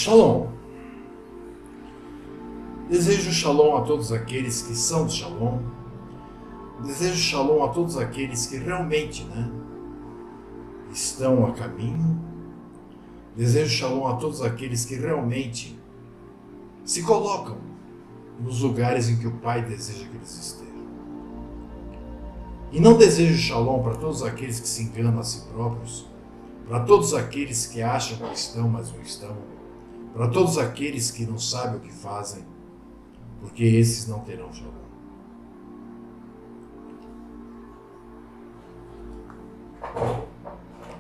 Shalom. Desejo shalom a todos aqueles que são de shalom. Desejo shalom a todos aqueles que realmente, estão a caminho. Desejo shalom a todos aqueles que realmente se colocam nos lugares em que o Pai deseja que eles estejam. E não desejo shalom para todos aqueles que se enganam a si próprios, para todos aqueles que acham que estão, mas não estão, para todos aqueles que não sabem o que fazem, porque esses não terão shalom.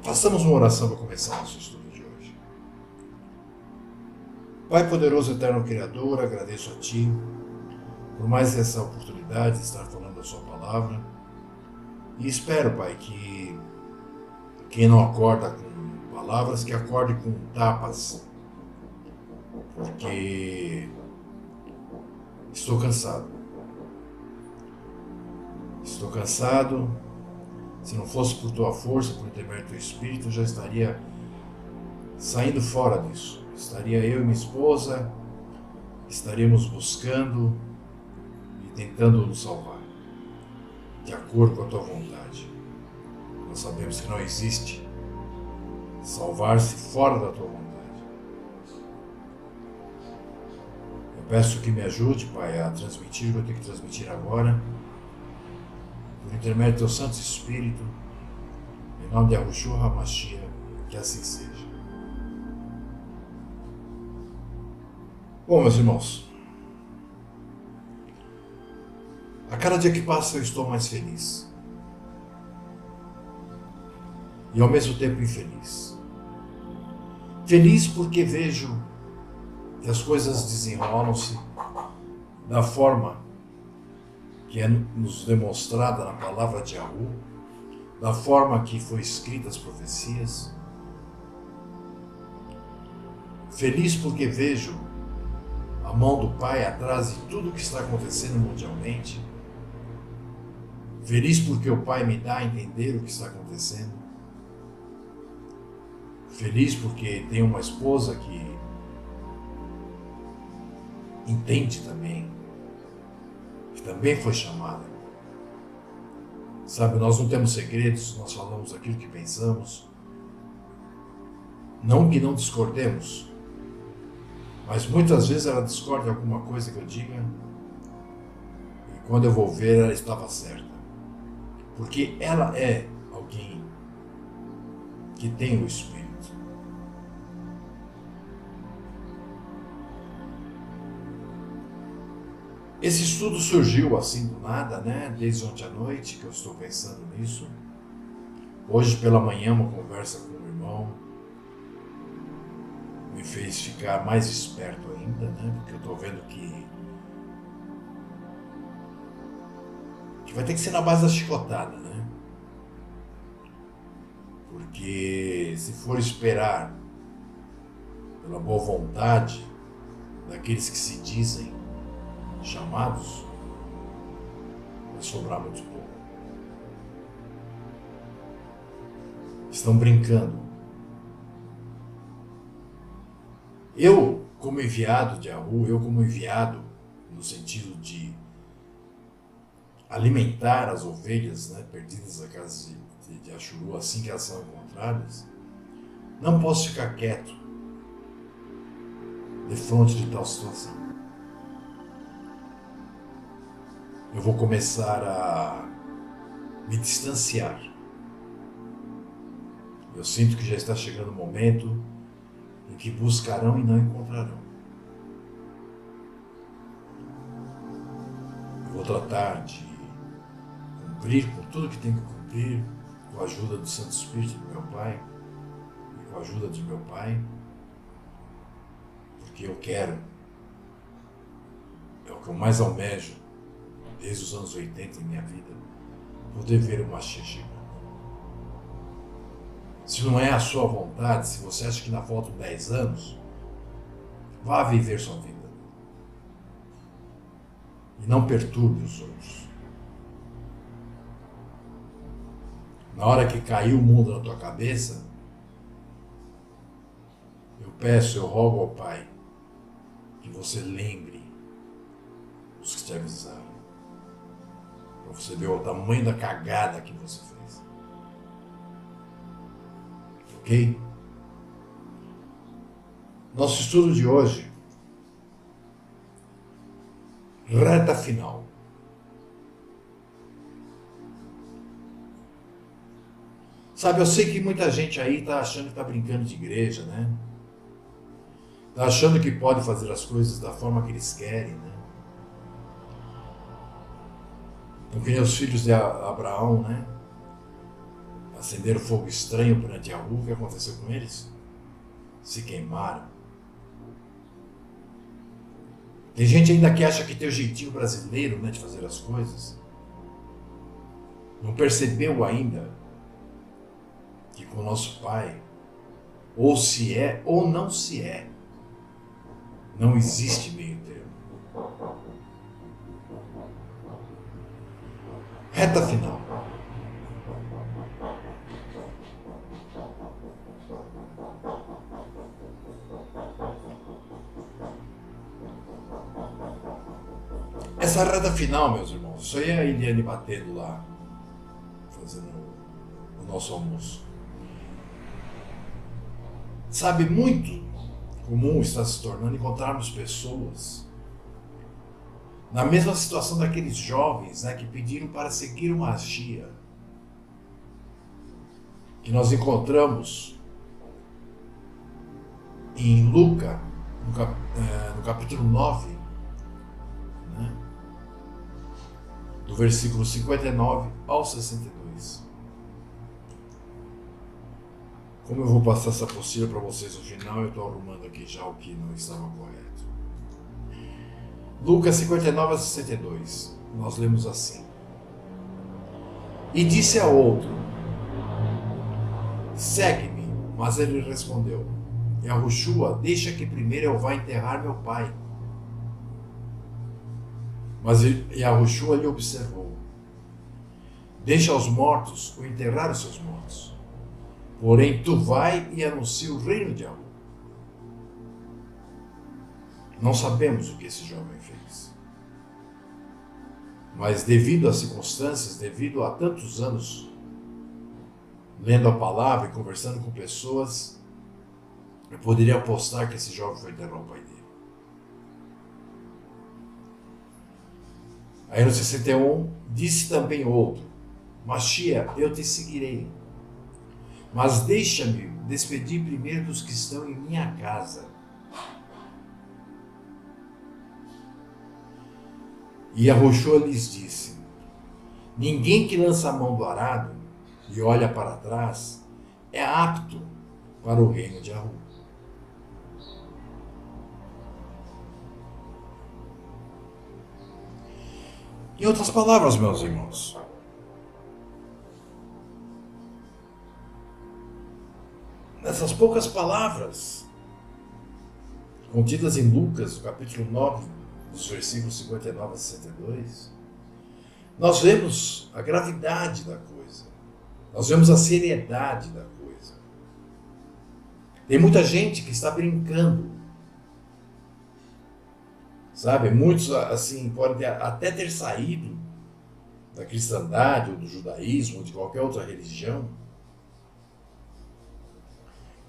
Façamos uma oração para começar nosso estudo de hoje. Pai poderoso, eterno Criador, agradeço a Ti por mais essa oportunidade de estar falando a Sua palavra e espero, Pai, que quem não acorda com palavras, que acorde com tapas, porque estou cansado. Estou cansado. Se não fosse por Tua força, por intermédio do Teu Espírito, eu já estaria saindo fora disso. Estaria eu e minha esposa, estaríamos buscando e tentando nos salvar, de acordo com a Tua vontade. Nós sabemos que não existe salvar-se fora da Tua vontade. Eu peço que me ajude, Pai, a transmitir o que eu tenho que transmitir agora, por intermédio do Teu Santo Espírito, em nome de Yahushua HaMashiach, que assim seja. Bom, meus irmãos, a cada dia que passa eu estou mais feliz. E ao mesmo tempo infeliz. Feliz porque vejo que as coisas desenrolam-se da forma que é nos demonstrada na palavra de Yahu, da forma que foi escrita as profecias. Feliz porque vejo a mão do Pai atrás de tudo que está acontecendo mundialmente. Feliz porque o Pai me dá a entender o que está acontecendo. Feliz porque tenho uma esposa que entende também, que também foi chamada. Sabe, nós não temos segredos, nós falamos aquilo que pensamos. Não que não discordemos, mas muitas vezes ela discorda de alguma coisa que eu diga, e quando eu vou ver, ela estava certa. Porque ela é alguém que tem o Espírito. Esse estudo surgiu assim do nada, desde ontem à noite que eu estou pensando nisso. Hoje pela manhã uma conversa com o irmão me fez ficar mais esperto ainda, porque eu estou vendo que vai ter que ser na base da chicotada, Porque se for esperar pela boa vontade daqueles que se dizem chamados, vai sobrar muito pouco. Estão brincando. Eu, como enviado de Yahu, eu como enviado no sentido de alimentar as ovelhas, perdidas da casa de Ashuru, assim que elas são encontradas, não posso ficar quieto de frente de tal situação. Eu vou começar a me distanciar. Eu sinto que já está chegando o momento em que buscarão e não encontrarão. Eu vou tratar de cumprir com tudo que tenho que cumprir, com a ajuda do Santo Espírito do meu Pai e com a ajuda de meu Pai, porque eu quero, é o que eu mais almejo desde os anos 80 em minha vida, poder ver o Mashiach chegando. Se não é a sua vontade, se você acha que ainda faltam 10 anos, vá viver sua vida. E não perturbe os outros. Na hora que caiu o mundo na tua cabeça, Eu peço, eu rogo ao Pai que você lembre os que te avisaram. Para você ver o tamanho da cagada que você fez. Ok? Nosso estudo de hoje, reta final. Sabe, eu sei que muita gente aí está achando que está brincando de igreja, né? Está achando que pode fazer as coisas da forma que eles querem, né? Então, que nem os filhos de Abraão, né? Acenderam fogo estranho perante a rua, o que aconteceu com eles? Se queimaram. Tem gente ainda que acha que tem o jeitinho brasileiro, né, de fazer as coisas. Não percebeu ainda que com o nosso Pai, ou se é ou não se é. Não existe meio termo. Reta final. Essa reta final, meus irmãos, isso aí é a Eliane batendo lá, fazendo o nosso almoço. Sabe, muito comum está se tornando encontrarmos pessoas na mesma situação daqueles jovens, né, que pediram para seguir uma magia, que nós encontramos em Lucas, no capítulo 9, né, do versículo 59 ao 62. Como eu vou passar essa apostila para vocês no final, eu estou arrumando aqui já o que não estava correto. Lucas 59 a 62, nós lemos assim. E disse a outro, segue-me, mas ele respondeu, Yahushua, deixa que primeiro eu vá enterrar meu pai. Mas Yahushua lhe observou, deixa os mortos ou enterrar os seus mortos. Porém, tu vai e anuncia o reino de Yahweh. Não sabemos o que esse jovem fez. Mas devido às circunstâncias, devido a tantos anos lendo a palavra e conversando com pessoas, eu poderia apostar que esse jovem foi enterrar o pai dele. Aí no 61, disse também outro, Machia, eu te seguirei. Mas deixa-me despedir primeiro dos que estão em minha casa. E Yahushua lhes disse, ninguém que lança a mão do arado e olha para trás é apto para o reino de Yahu. Em outras palavras, meus irmãos, nessas poucas palavras contidas em Lucas, no capítulo 9, dos versículos 59 a 62, nós vemos a gravidade da coisa, nós vemos a seriedade da coisa. Tem muita gente que está brincando, sabe? Muitos, assim, podem até ter saído da cristandade, ou do judaísmo, ou de qualquer outra religião,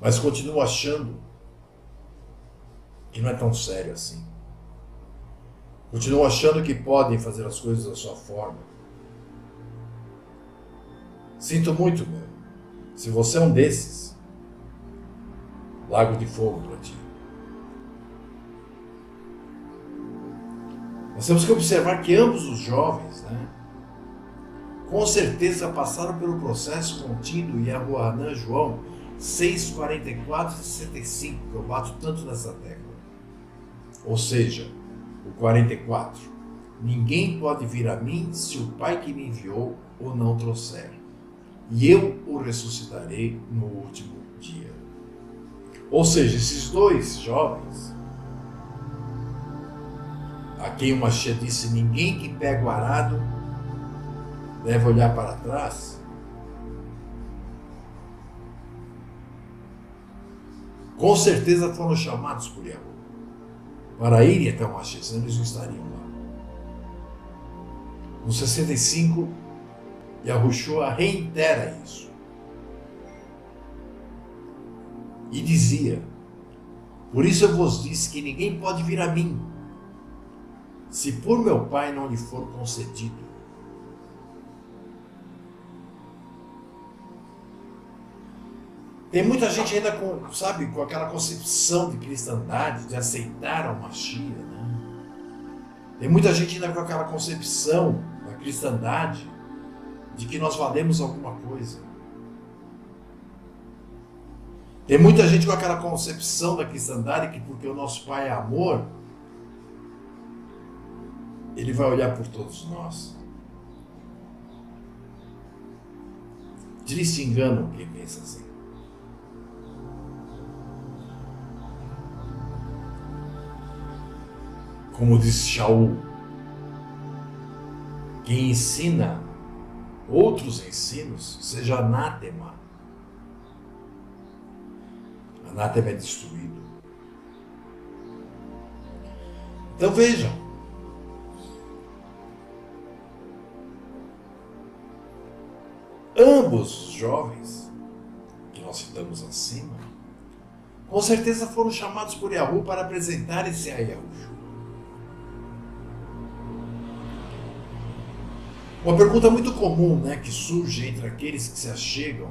mas continuam achando que não é tão sério assim. Continuam achando que podem fazer as coisas da sua forma. Sinto muito, meu. Se você é um desses, lago de fogo para ti. Nós temos que observar que ambos os jovens, né, com certeza passaram pelo processo contido em Yahuanã João 6, 44 e 65, que eu bato tanto nessa tecla. Ou seja, o 44. Ninguém pode vir a mim se o Pai que me enviou o não trouxer. E eu o ressuscitarei no último dia. Ou seja, esses dois jovens, a quem o Mashiach disse, ninguém que pega o arado deve olhar para trás, com certeza foram chamados por Yahweh para irem até o Mashiach, senão eles não estariam lá. No 65, Yahushua reitera isso. E dizia: por isso eu vos disse que ninguém pode vir a mim, se por meu Pai não lhe for concedido. Tem muita gente ainda com aquela concepção de cristandade, de aceitar o Mashiach, né? Tem muita gente ainda com aquela concepção da cristandade de que nós valemos alguma coisa. Tem muita gente com aquela concepção da cristandade que porque o nosso Pai é amor, Ele vai olhar por todos nós. Triste engano quem pensa assim. Como diz Shaul, quem ensina outros ensinos, seja anátema. Anátema é destruído. Então vejam, ambos os jovens que nós citamos acima, com certeza foram chamados por Yahu para apresentarem-se a Yahushua. Uma pergunta muito comum, né, que surge entre aqueles que se achegam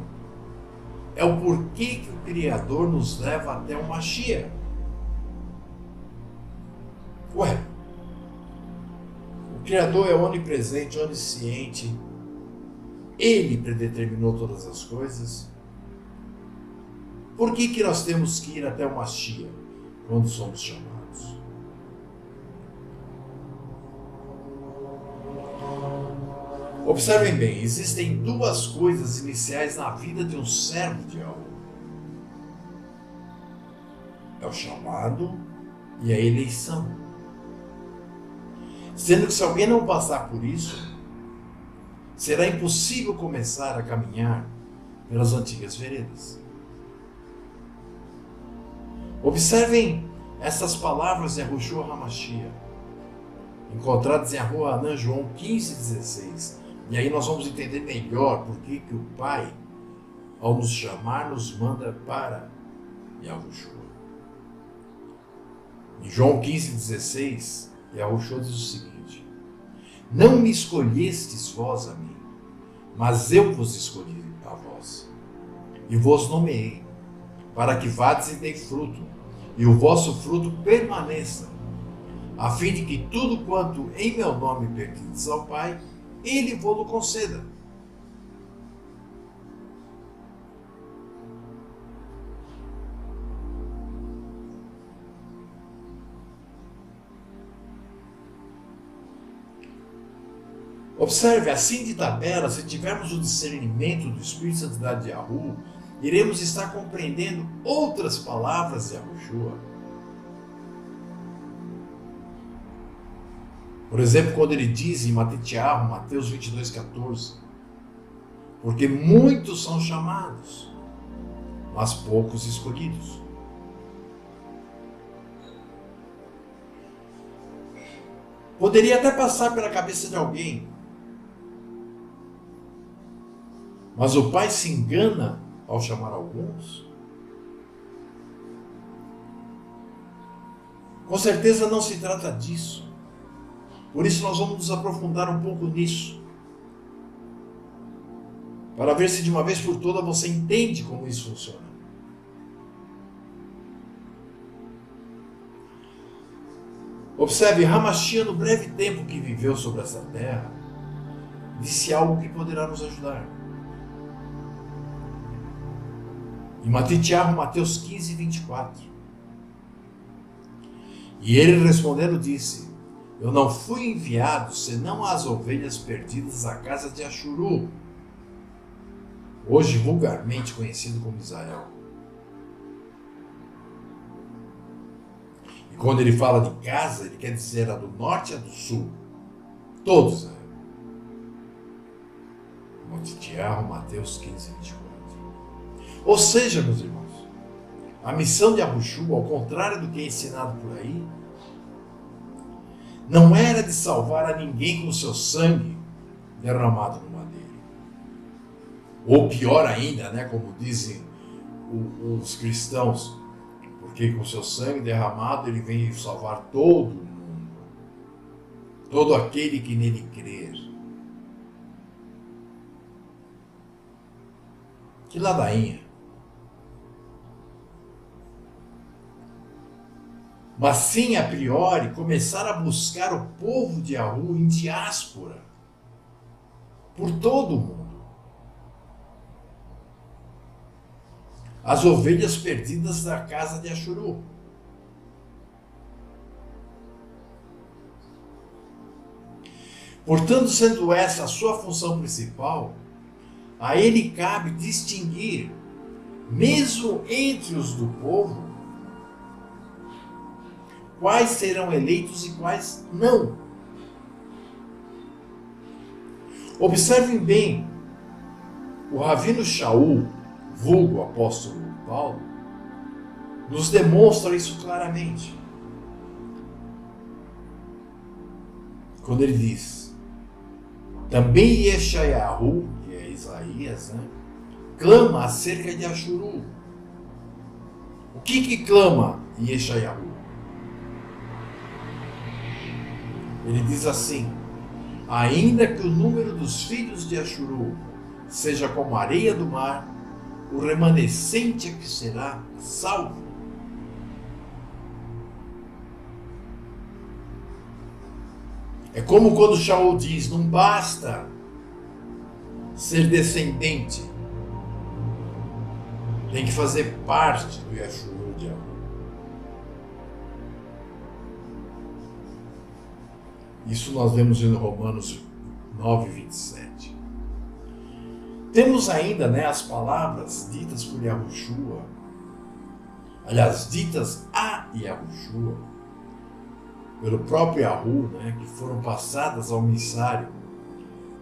é o porquê que o Criador nos leva até o Mashiach. Ué, o Criador é onipresente, onisciente, Ele predeterminou todas as coisas. Por que nós temos que ir até o Mashiach quando somos chamados? Observem bem, existem duas coisas iniciais na vida de um servo de Yahweh. É o chamado e a eleição. Sendo que se alguém não passar por isso, será impossível começar a caminhar pelas antigas veredas. Observem essas palavras de Yahushua HaMashiach, encontradas em Aruanã, João 15,16. E aí nós vamos entender melhor por que o Pai, ao nos chamar, nos manda para Yahushua. Em João 15,16, Yahushua diz o seguinte: não me escolhestes vós a mim, mas eu vos escolhi a vós, e vos nomeei, para que vades e dei fruto, e o vosso fruto permaneça, a fim de que tudo quanto em meu nome pertences ao Pai, Ele vos-lo conceda. Observe, assim de tabela, se tivermos o discernimento do Espírito de Santidade de Yahu, iremos estar compreendendo outras palavras de Yahushua. Por exemplo, quando ele diz em Mateus 22,14, porque muitos são chamados, mas poucos escolhidos. Poderia até passar pela cabeça de alguém, mas o Pai se engana ao chamar alguns? Com certeza não se trata disso. Por isso nós vamos nos aprofundar um pouco nisso, para ver se de uma vez por todas você entende como isso funciona. Observe, HaMashiach, no breve tempo que viveu sobre essa terra, disse algo que poderá nos ajudar. Em Mateus 15, 24. E ele respondendo disse: eu não fui enviado senão às ovelhas perdidas à casa de Ashuru, hoje vulgarmente conhecido como Israel. E quando ele fala de casa, ele quer dizer a do norte e a do sul, todo Israel. Mateus 15, 24. Ou seja, meus irmãos, A missão de Yahushua, ao contrário do que é ensinado por aí, não era de salvar a ninguém com seu sangue derramado no madeiro. Ou pior ainda, né, como dizem os cristãos, porque com seu sangue derramado ele vem salvar todo mundo, todo aquele que nele crer. Que ladainha. Mas sim, a priori, começar a buscar o povo de Yahu em diáspora, por todo o mundo. As ovelhas perdidas da casa de Ashuru. Portanto, sendo essa a sua função principal, a ele cabe distinguir, mesmo entre os do povo, quais serão eleitos e quais não. Observem bem, o Ravino Shaul, vulgo apóstolo Paulo, nos demonstra isso claramente. Quando ele diz, também Yeshayahu, que é Isaías, né, clama acerca de Ashuru. O que clama Yeshayahu? Ele diz assim, ainda que o número dos filhos de Ashuru seja como a areia do mar, o remanescente é que será salvo. É como quando Shaul diz, não basta ser descendente, tem que fazer parte do Yeshua de Yahu. Isso nós vemos em Romanos 9, 27. Temos ainda, né, as palavras ditas por Yahushua, aliás, ditas a Yahushua, pelo próprio Yahu, né, que foram passadas ao emissário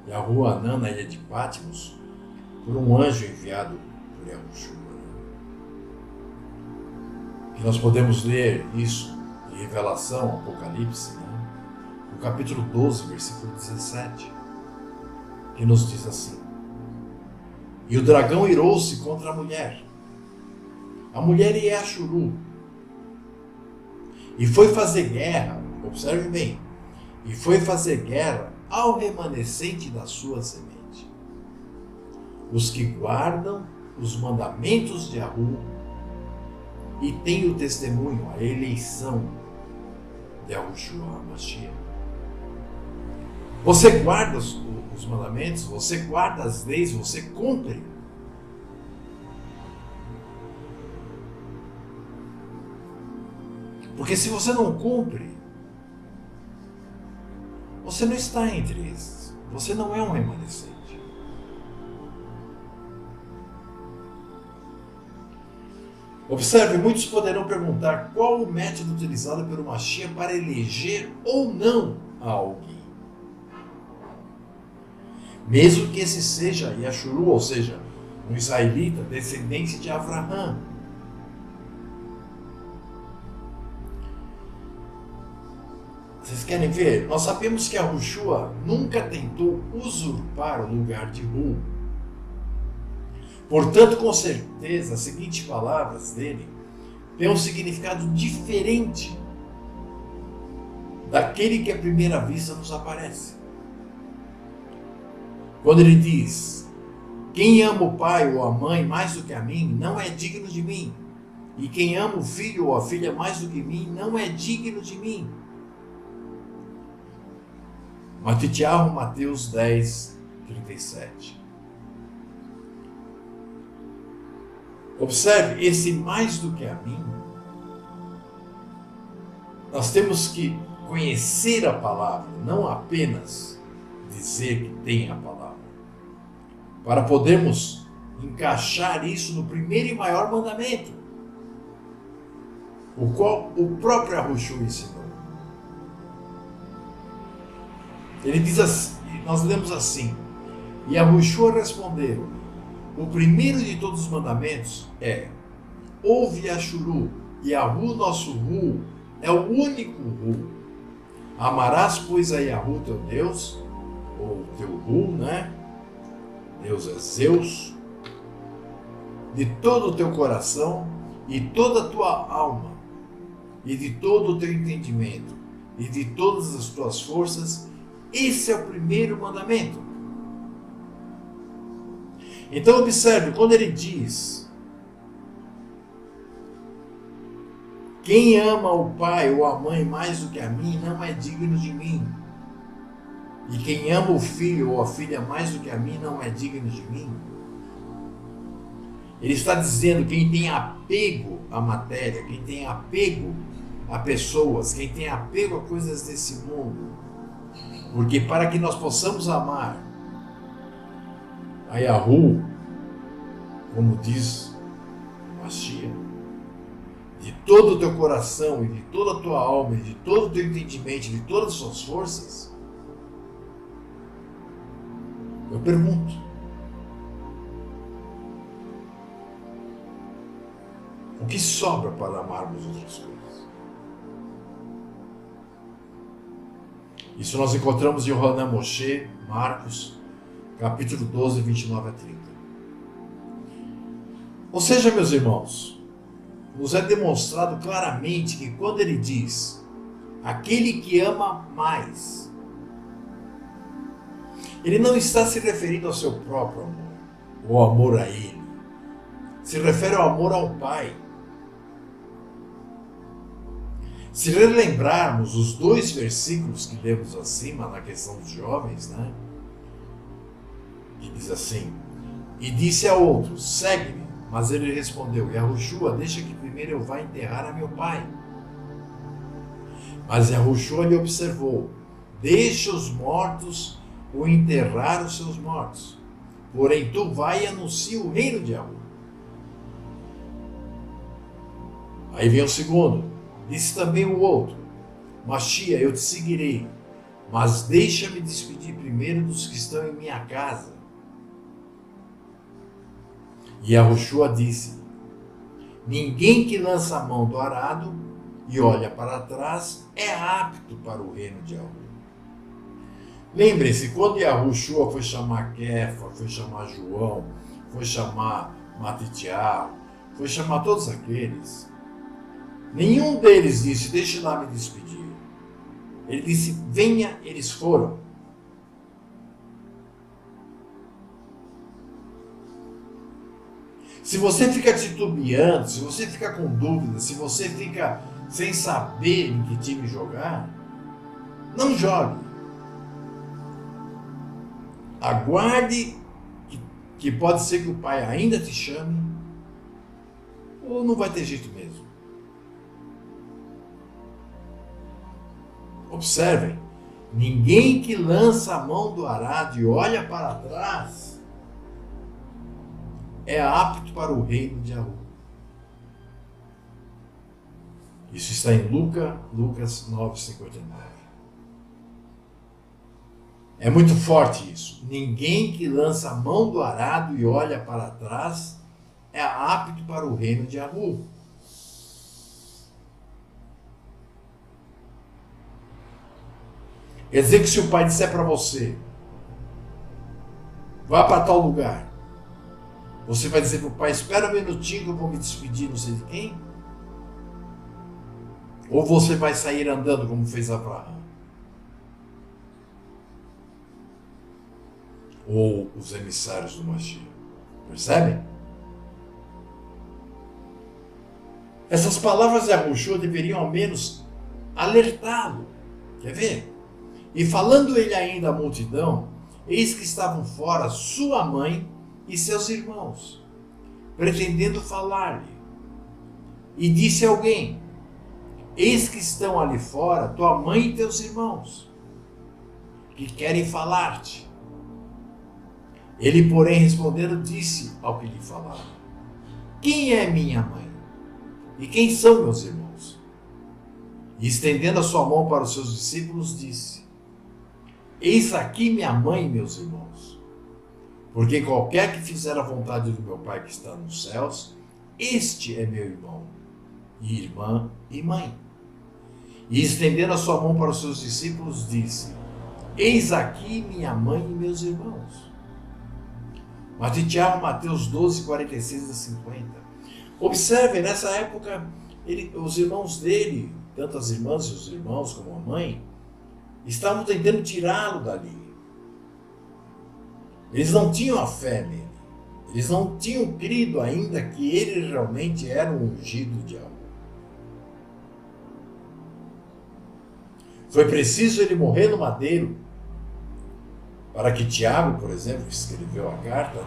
Yahu Anã na ilha de Patmos, por um anjo enviado por Yahushua. Que nós podemos ler isso em Revelação, Apocalipse, né, no capítulo 12, versículo 17, que nos diz assim, e o dragão irou-se contra a mulher é Ashuru, e foi fazer guerra, observe bem, e foi fazer guerra ao remanescente da sua semente, os que guardam os mandamentos de Yahu e têm o testemunho, a eleição de Yahushua Mashiach. Você guarda os mandamentos, você guarda as leis, você cumpre. Porque se você não cumpre, você não está entre esses. Você não é um remanescente. Observe, muitos poderão perguntar qual o método utilizado pelo Mashiach para eleger ou não a alguém. Mesmo que esse seja Yashuru, ou seja, um israelita, descendente de Avraham. Vocês querem ver? Nós sabemos que Yahushua nunca tentou usurpar o lugar de Hu. Portanto, com certeza, as seguintes palavras dele têm um significado diferente daquele que à primeira vista nos aparece. Quando ele diz, quem ama o pai ou a mãe mais do que a mim, não é digno de mim. E quem ama o filho ou a filha mais do que mim, não é digno de mim. Matitiahu, Mateus 10, 37. Observe, esse mais do que a mim, nós temos que conhecer a palavra, não apenas dizer que tem a palavra, para podermos encaixar isso no primeiro e maior mandamento, o qual o próprio Yahushua ensinou. Ele diz assim, nós lemos assim, e Yahushua respondeu, o primeiro de todos os mandamentos é, ouve Yashuru. Yahu, nosso Hu, é o único Hu. Amarás, pois, a Yahu, teu Deus, ou teu Hu, né? Deus é Zeus, de todo o teu coração e toda a tua alma, e de todo o teu entendimento, e de todas as tuas forças. Esse é o primeiro mandamento. Então observe, quando ele diz: quem ama o pai ou a mãe mais do que a mim, não é digno de mim. E quem ama o filho ou a filha mais do que a mim, não é digno de mim. Ele está dizendo: quem tem apego à matéria, quem tem apego a pessoas, quem tem apego a coisas desse mundo. Porque para que nós possamos amar a Yahu, como diz Mashiach, de todo o teu coração e de toda a tua alma e de todo o teu entendimento e de todas as suas forças, eu pergunto: o que sobra para amarmos outras coisas? Isso nós encontramos em Yohanan Moshe, Marcos, capítulo 12, 29 a 30. Ou seja, meus irmãos, nos é demonstrado claramente que quando ele diz aquele que ama mais, ele não está se referindo ao seu próprio amor, ou ao amor a ele. Se refere ao amor ao Pai. Se relembrarmos os 2 versículos que lemos acima, na questão dos jovens, né? Que diz assim: e disse a outro: segue-me. Mas ele respondeu: Yahushua, deixa que primeiro eu vá enterrar a meu pai. Mas Yahushua lhe observou: deixa os mortos ou enterrar os seus mortos. Porém tu vai e anuncia o reino de Yahu. Aí vem o segundo. Disse também o outro: Mashiach, eu te seguirei, mas deixa-me despedir primeiro dos que estão em minha casa. E Yahushua disse: ninguém que lança a mão do arado e olha para trás é apto para o reino de Yahu. Lembre-se, quando Yahushua foi chamar Kefa, foi chamar João, foi chamar Matitiel, foi chamar todos aqueles, nenhum deles disse: deixe lá me despedir. Ele disse: venha, eles foram. Se você fica titubeando, se você fica com dúvidas, se você fica sem saber em que time jogar, não jogue. Aguarde que pode ser que o pai ainda te chame, ou não vai ter jeito mesmo. Observem, ninguém que lança a mão do arado e olha para trás é apto para o reino de Yahu. Isso está em Lucas 9:59. É muito forte isso. Ninguém que lança a mão do arado e olha para trás é apto para o reino de Yahu. Quer dizer que se o pai disser para você: vá para tal lugar, você vai dizer para o pai: espera um minutinho que eu vou me despedir não sei de quem? Ou você vai sair andando como fez Abraão? Ou os emissários do Mashiach? Percebem? Essas palavras de Yahushua deveriam ao menos alertá-lo. Quer ver? E falando ele ainda à multidão, eis que estavam fora sua mãe e seus irmãos, pretendendo falar-lhe. E disse alguém: eis que estão ali fora tua mãe e teus irmãos, que querem falar-te. Ele, porém, respondendo, disse ao que lhe falaram: quem é minha mãe? E quem são meus irmãos? E estendendo a sua mão para os seus discípulos, disse: eis aqui minha mãe e meus irmãos. Porque qualquer que fizer a vontade do meu Pai que está nos céus, este é meu irmão, e irmã e mãe. E estendendo a sua mão para os seus discípulos, disse: Eis aqui minha mãe e meus irmãos. Mateus 12, 46 a 50. Observe, nessa época, os irmãos dele, tanto as irmãs e os irmãos como a mãe, estavam tentando tirá-lo dali. Eles não tinham a fé nele. Eles não tinham crido ainda que ele realmente era o ungido de Yahweh. Foi preciso ele morrer no madeiro para que Tiago, por exemplo, que escreveu a carta,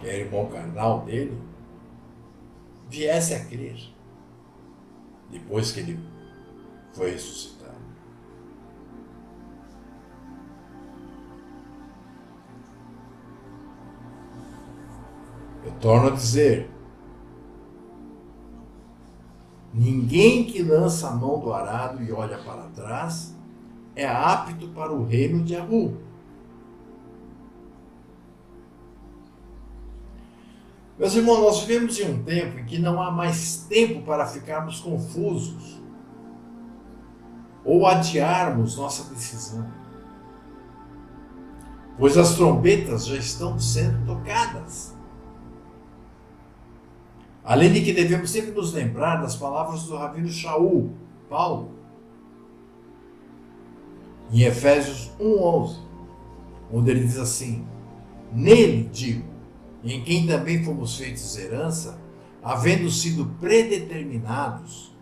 que é irmão carnal dele, viesse a crer depois que ele foi ressuscitado. Eu torno a dizer, ninguém que lança a mão do arado e olha para trás é apto para o reino de Yahweh. Meus irmãos, nós vivemos em um tempo em que não há mais tempo para ficarmos confusos ou adiarmos nossa decisão, pois as trombetas já estão sendo tocadas. Além de que devemos sempre nos lembrar das palavras do rabino Shaul, Paulo, em Efésios 1:11, onde ele diz assim: Nele, digo, em quem também fomos feitos herança, havendo sido predeterminados,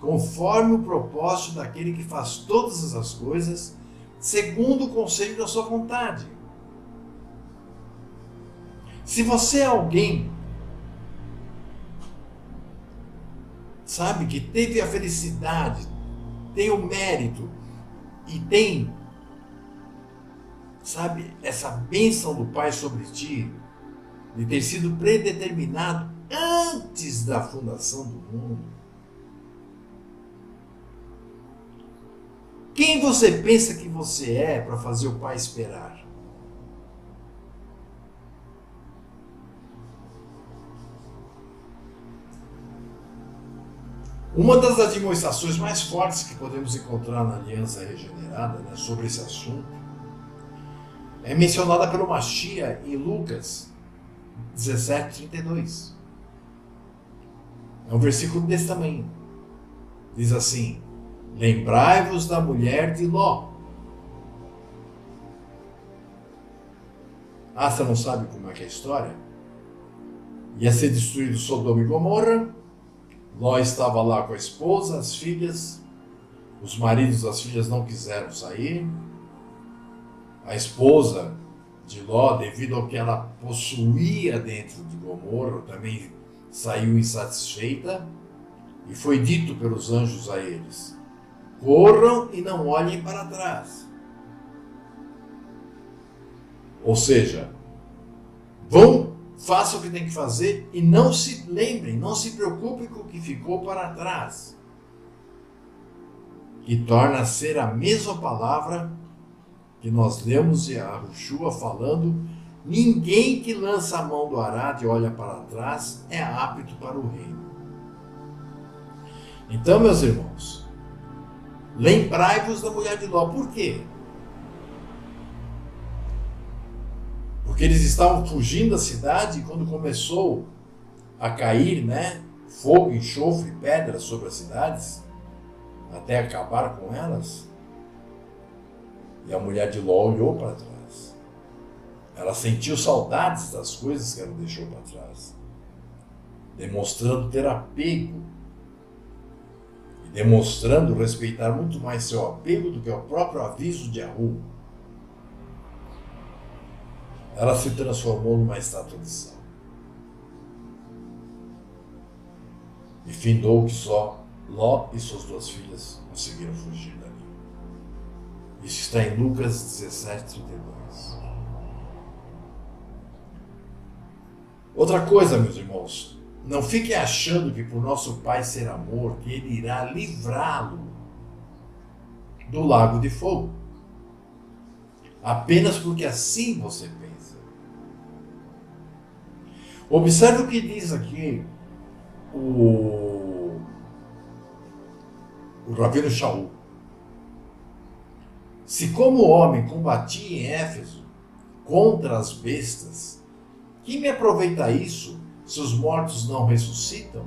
conforme o propósito daquele que faz todas as coisas, segundo o conselho da sua vontade. Se você é alguém, sabe, que teve a felicidade, tem o mérito e tem, sabe, essa bênção do Pai sobre ti, de ter sido predeterminado antes da fundação do mundo, quem você pensa que você é para fazer o Pai esperar? Uma das admoestações mais fortes que podemos encontrar na Aliança Regenerada, sobre esse assunto, é mencionada pelo Machia em Lucas 17:32. É um versículo desse tamanho. Diz assim: Lembrai-vos da mulher de Ló. Ah, você não sabe como é que é a história? Ia ser destruído Sodoma e Gomorra. Ló estava lá com a esposa, as filhas. Os maridos das filhas não quiseram sair. A esposa de Ló, devido ao que ela possuía dentro de Gomorra, também saiu insatisfeita. E foi dito pelos anjos a eles: corram e não olhem para trás. Ou seja, façam o que tem que fazer e não se lembrem, não se preocupem com o que ficou para trás. Que torna a ser a mesma palavra que nós lemos a Yahushua falando: ninguém que lança a mão do arado e olha para trás é apto para o reino. Então, meus irmãos, lembrai-vos da mulher de Ló. Por quê? Porque eles estavam fugindo da cidade e quando começou a cair, fogo, enxofre, pedras sobre as cidades, até acabar com elas, e a mulher de Ló olhou para trás. Ela sentiu saudades das coisas que ela deixou para trás, demonstrando ter apego, e demonstrando respeitar muito mais seu apego do que o próprio aviso de Yahweh. Ela se transformou numa estátua de sal. E findou que só Ló e suas duas filhas conseguiram fugir dali. Isso está em Lucas 17:32. Outra coisa, meus irmãos, não fiquem achando que por nosso Pai ser amor, que Ele irá livrá-lo do lago de fogo. Apenas porque assim você pensa. Observe o que diz aqui o Rabino Shaul. Se como homem combati em Éfeso contra as bestas, que me aproveita isso se os mortos não ressuscitam?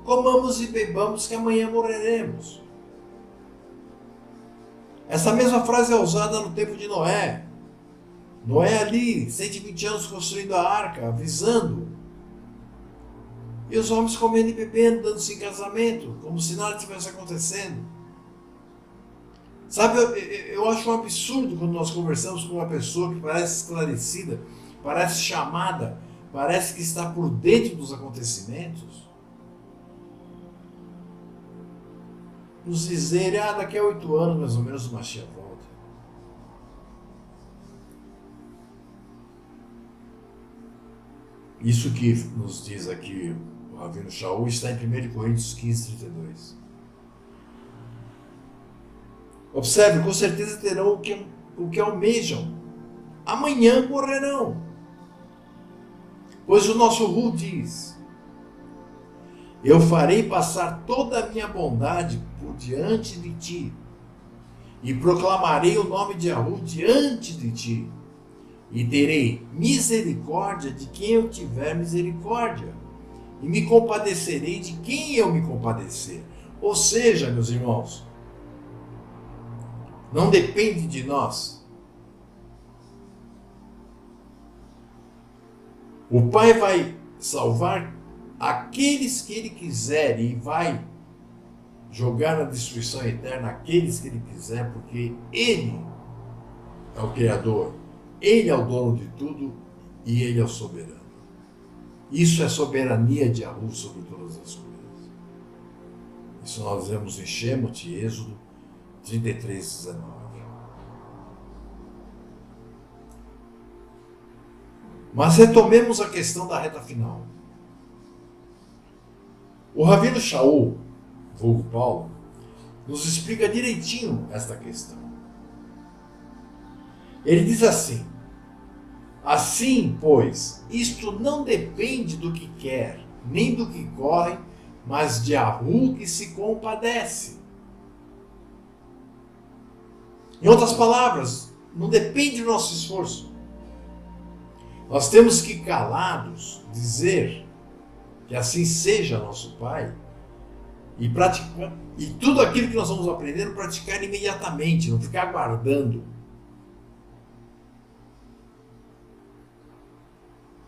Comamos e bebamos que amanhã morreremos. Essa mesma frase é usada no tempo de Noé. Noé ali, 120 anos construindo a arca, avisando. E os homens comendo e bebendo, dando-se em casamento, como se nada tivesse acontecendo. Sabe, eu acho um absurdo quando nós conversamos com uma pessoa que parece esclarecida, parece chamada, parece que está por dentro dos acontecimentos, nos dizer, daqui a 8 anos mais ou menos o Mashiach volta. Isso que nos diz aqui o Rabino Shaul está em 1 Coríntios 15, 32. Observe, com certeza terão o que almejam. Amanhã morrerão. Pois o nosso Ru diz, eu farei passar toda a minha bondade por diante de ti, e proclamarei o nome de Yahu diante de ti, e terei misericórdia de quem eu tiver misericórdia, e me compadecerei de quem eu me compadecer. Ou seja, meus irmãos, não depende de nós. O Pai vai salvar aqueles que Ele quiser e vai jogar na destruição eterna aqueles que Ele quiser, porque Ele é o Criador, Ele é o dono de tudo e Ele é o soberano. Isso é soberania de Yahu sobre todas as coisas. Isso nós vemos em Shemot, Êxodo 33, 19. Mas retomemos a questão da reta final. O Rabino Shaul, vulgo Paulo, nos explica direitinho esta questão. Ele diz assim, pois, isto não depende do que quer, nem do que corre, mas de Yahu que se compadece. Em outras palavras, não depende do nosso esforço. Nós temos que, calados, dizer que assim seja nosso Pai e praticar, e tudo aquilo que nós vamos aprendendo, praticar imediatamente, não ficar aguardando.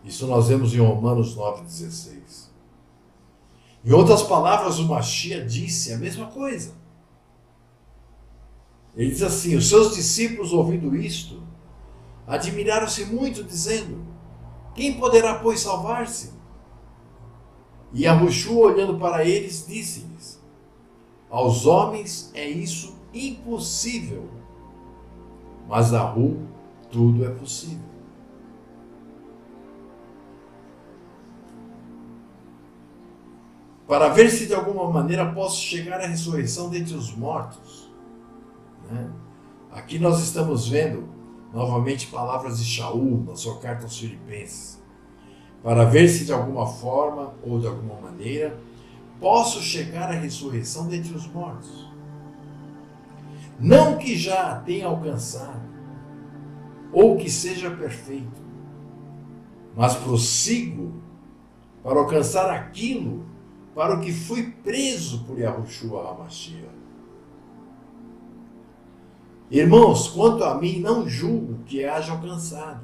Isso nós vemos em Romanos 9,16. Em outras palavras, o Mashiach disse a mesma coisa. Ele diz assim, os seus discípulos, ouvindo isto, admiraram-se muito, dizendo, quem poderá, pois, salvar-se? E Yahushua, olhando para eles, disse-lhes, aos homens é isso impossível, mas a Yahu tudo é possível. Para ver se de alguma maneira posso chegar à ressurreição dentre os mortos. Aqui nós estamos vendo novamente palavras de Shaul na sua carta aos Filipenses. Para ver se de alguma forma ou de alguma maneira posso chegar à ressurreição dentre os mortos. Não que já a tenha alcançado, ou que seja perfeito, mas prossigo para alcançar aquilo para o que fui preso por Yahushua HaMashiach. Irmãos, quanto a mim, não julgo que haja alcançado.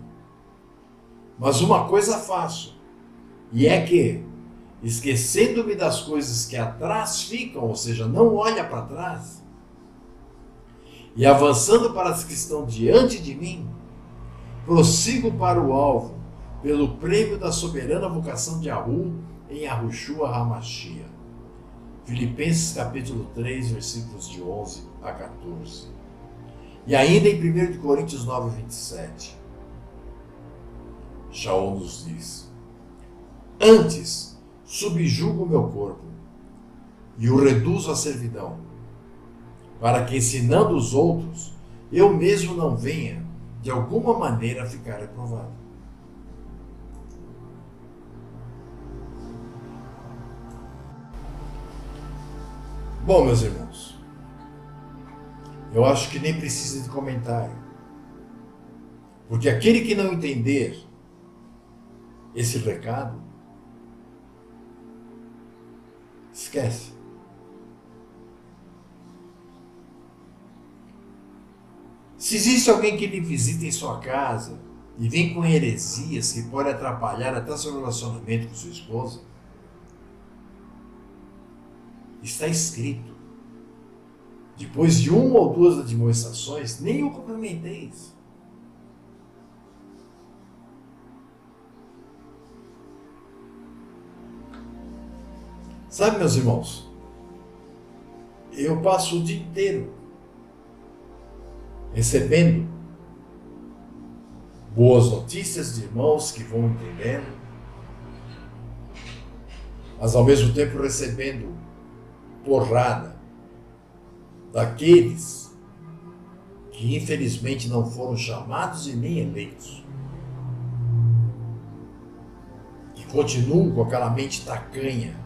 Mas uma coisa faço, e é que, esquecendo-me das coisas que atrás ficam, ou seja, não olha para trás, e avançando para as que estão diante de mim, prossigo para o alvo, pelo prêmio da soberana vocação de Yahu em Yahushua HaMashiach. Filipenses capítulo 3, versículos de 11 a 14. E ainda em 1 Coríntios 9, 27, Shaul nos diz, antes subjugo o meu corpo e o reduzo à servidão, para que ensinando os outros, eu mesmo não venha de alguma maneira a ficar reprovado. Bom, meus irmãos, eu acho que nem precisa de comentário, porque aquele que não entender esse recado, esquece. Se existe alguém que lhe visita em sua casa e vem com heresias que podem atrapalhar até seu relacionamento com sua esposa, está escrito: depois de uma ou duas admoestações, nem o cumprimenteis. Sabe, meus irmãos, eu passo o dia inteiro recebendo boas notícias de irmãos que vão entendendo, mas ao mesmo tempo recebendo porrada daqueles que infelizmente não foram chamados e nem eleitos, que continuam com aquela mente tacanha,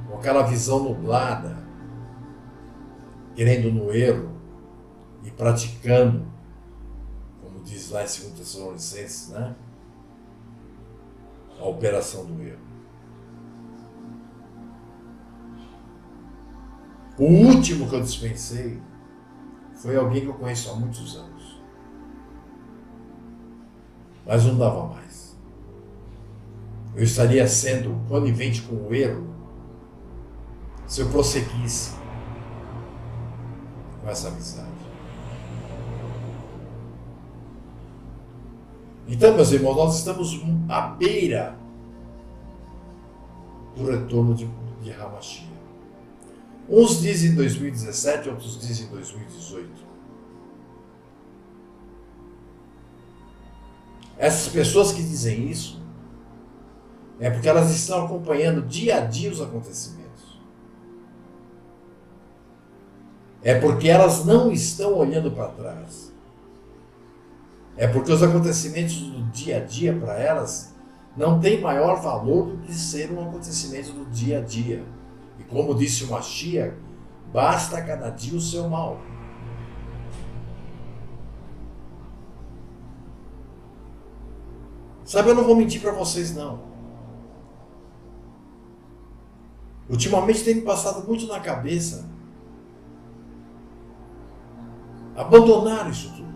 com aquela visão nublada, querendo no erro e praticando, como diz lá em 2 Tessalonicenses, né? A operação do erro. O último que eu dispensei foi alguém que eu conheço há muitos anos. Mas não dava mais. Eu estaria sendo conivente com o erro se eu prosseguisse com essa amizade. Então, meus irmãos, nós estamos à beira do retorno de Hamashia. Uns dizem 2017, outros dizem 2018. Essas pessoas que dizem isso é porque elas estão acompanhando dia a dia os acontecimentos. É porque elas não estão olhando para trás. É porque os acontecimentos do dia a dia para elas não têm maior valor do que ser um acontecimento do dia a dia. E como disse o Mashiach, basta a cada dia o seu mal. Sabe, eu não vou mentir para vocês não. Ultimamente tem me passado muito na cabeça abandonar isso tudo.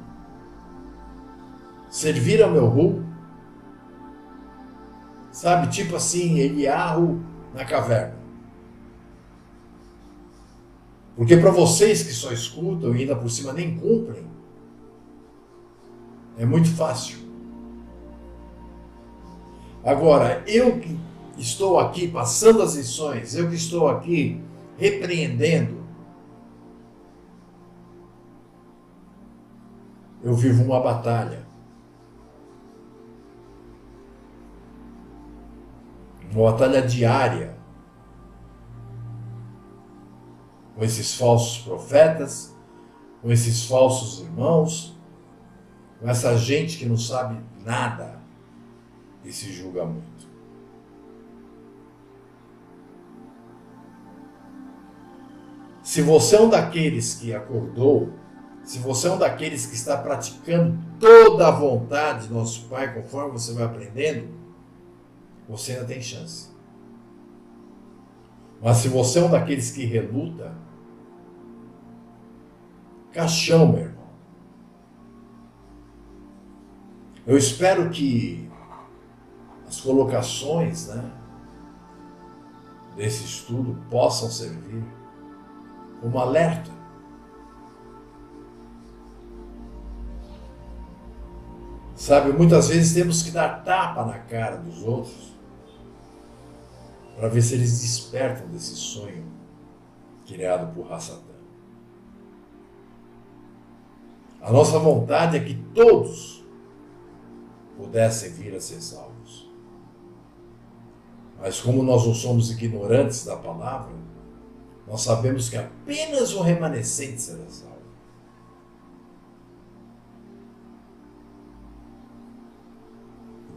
Servir ao meu rumo, sabe, tipo assim, Eliarro na caverna. Porque para vocês que só escutam e ainda por cima nem cumprem, é muito fácil. Agora, eu que estou aqui passando as lições, eu que estou aqui repreendendo, eu vivo uma batalha. Uma batalha diária com esses falsos profetas, com esses falsos irmãos, com essa gente que não sabe nada e se julga muito. Se você é um daqueles que acordou, se você é um daqueles que está praticando toda a vontade do nosso Pai, conforme você vai aprendendo, você ainda tem chance. Mas se você é um daqueles que reluta, caixão, meu irmão. Eu espero que as colocações, né, desse estudo possam servir como alerta. Sabe, muitas vezes temos que dar tapa na cara dos outros para ver se eles despertam desse sonho criado por Hassatã. A nossa vontade é que todos pudessem vir a ser salvos. Mas como nós não somos ignorantes da palavra, nós sabemos que apenas um remanescente será salvo.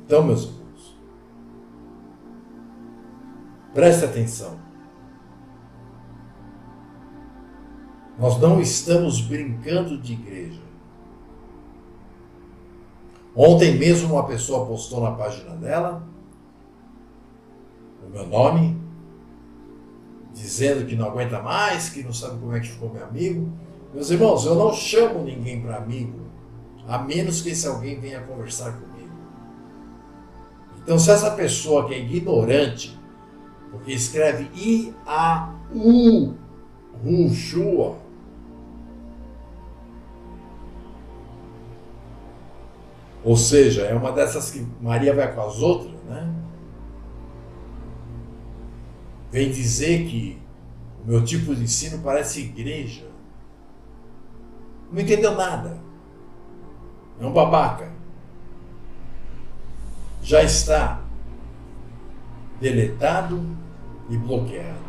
Então, meus irmãos, preste atenção. Nós não estamos brincando de igreja. Ontem mesmo uma pessoa postou na página dela o meu nome, dizendo que não aguenta mais, que não sabe como é que ficou meu amigo. Meus irmãos, eu não chamo ninguém para amigo, a menos que esse alguém venha conversar comigo. Então, se essa pessoa que é ignorante, porque escreve I-A-U, Rushua, ou seja, é uma dessas que Maria vai com as outras, né? Vem dizer que o meu tipo de ensino parece igreja. Não entendeu nada. É um babaca. Já está deletado e bloqueado.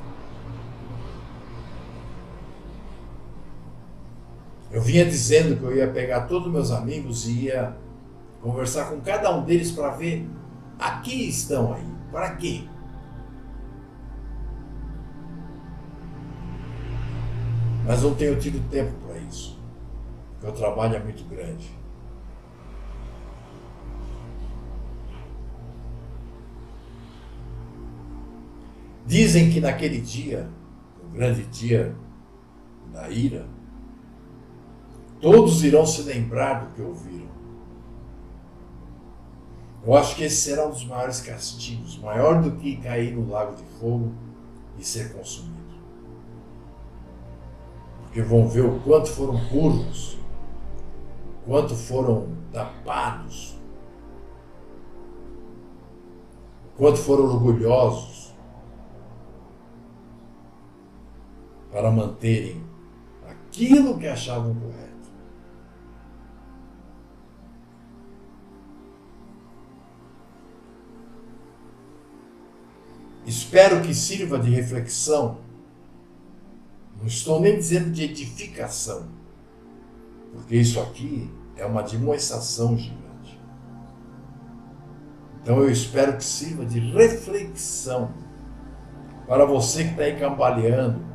Eu vinha dizendo que eu ia pegar todos os meus amigos e ia conversar com cada um deles para ver a que estão aí, para quê? Mas não tenho tido tempo para isso, porque o trabalho é muito grande. Dizem que naquele dia, o grande dia da ira, todos irão se lembrar do que ouviram. Eu acho que esse será um dos maiores castigos, maior do que cair no lago de fogo e ser consumido. Porque vão ver o quanto foram burros, o quanto foram tapados, o quanto foram orgulhosos para manterem aquilo que achavam correto. Espero que sirva de reflexão. Não estou nem dizendo de edificação, porque isso aqui é uma demonstração gigante. Então eu espero que sirva de reflexão para você que está aí cambaleando.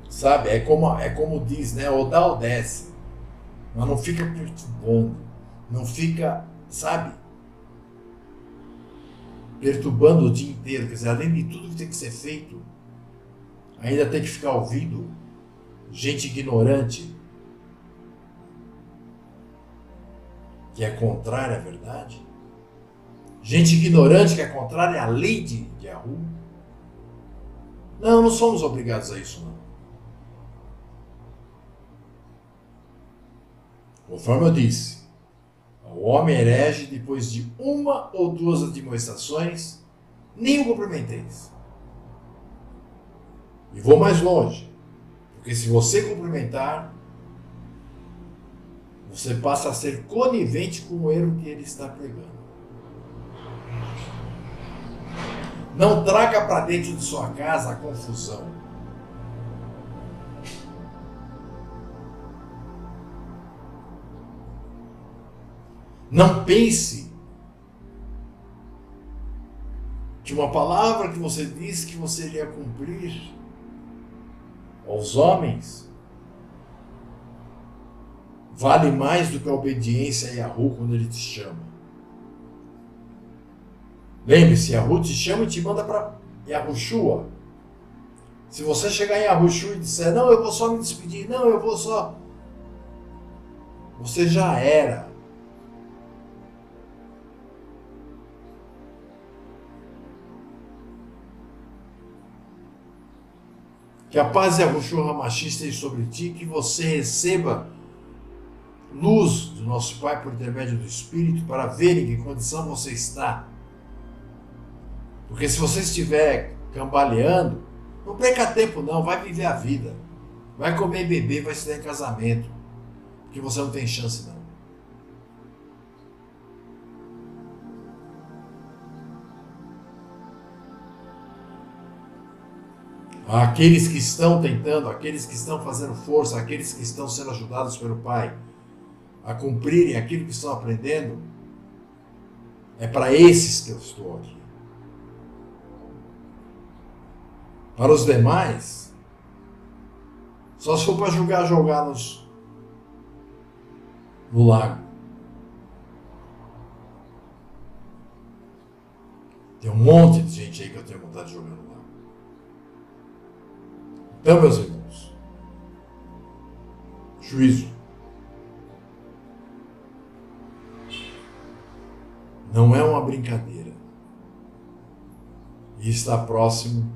Sabe, é como diz, né? Ou dá ou desce. Mas não fica perturbando, não fica, sabe, perturbando o dia inteiro. Quer dizer, além de tudo que tem que ser feito, ainda tem que ficar ouvindo gente ignorante, que é contrária à verdade, gente ignorante que é contrária à lei de Yahoo. Não somos obrigados a isso, não. Conforme eu disse, o homem herege, depois de uma ou duas admoestações, nem o cumprimenteis. E vou mais longe, porque se você cumprimentar, você passa a ser conivente com o erro que ele está pregando. Não traga para dentro de sua casa a confusão. Não pense que uma palavra que você disse que você iria cumprir aos homens vale mais do que a obediência a Yahoo quando ele te chama. Lembre-se, Yahoo te chama e te manda para Yahushua. Se você chegar em Yahushua e disser, não, eu vou só me despedir, não, eu vou só... Você já era. Que a paz de Yahushua HaMashiach esteja sobre ti, que você receba luz do nosso Pai por intermédio do Espírito para ver em que condição você está. Porque se você estiver cambaleando, não perca tempo não, vai viver a vida. Vai comer e beber, vai se dar em casamento. Porque você não tem chance não. Aqueles que estão tentando, aqueles que estão fazendo força, aqueles que estão sendo ajudados pelo Pai a cumprirem aquilo que estão aprendendo, É para esses que eu estou aqui. Para os demais, só se for para jogá-los no lago. Tem um monte de gente aí que eu tenho vontade de jogar no lago. Então, meus irmãos, juízo não é uma brincadeira. E está próximo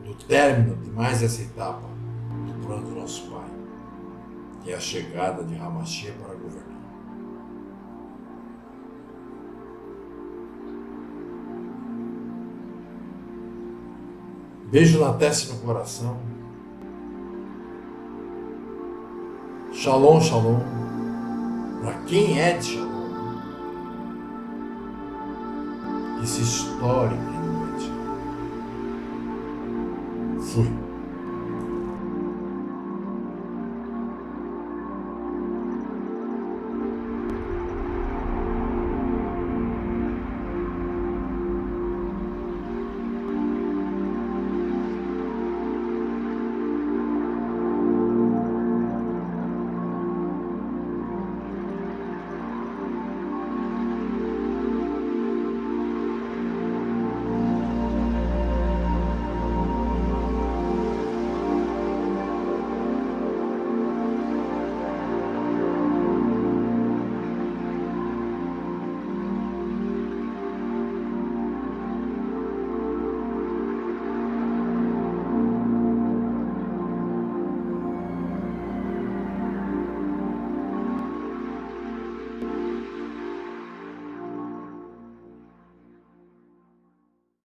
do término de mais essa etapa do plano do nosso Pai, que é a chegada de Hamashia para governar. Beijo na testa e no coração. Shalom, shalom. Para quem é de Shalom, que se estoure em noite. Fui.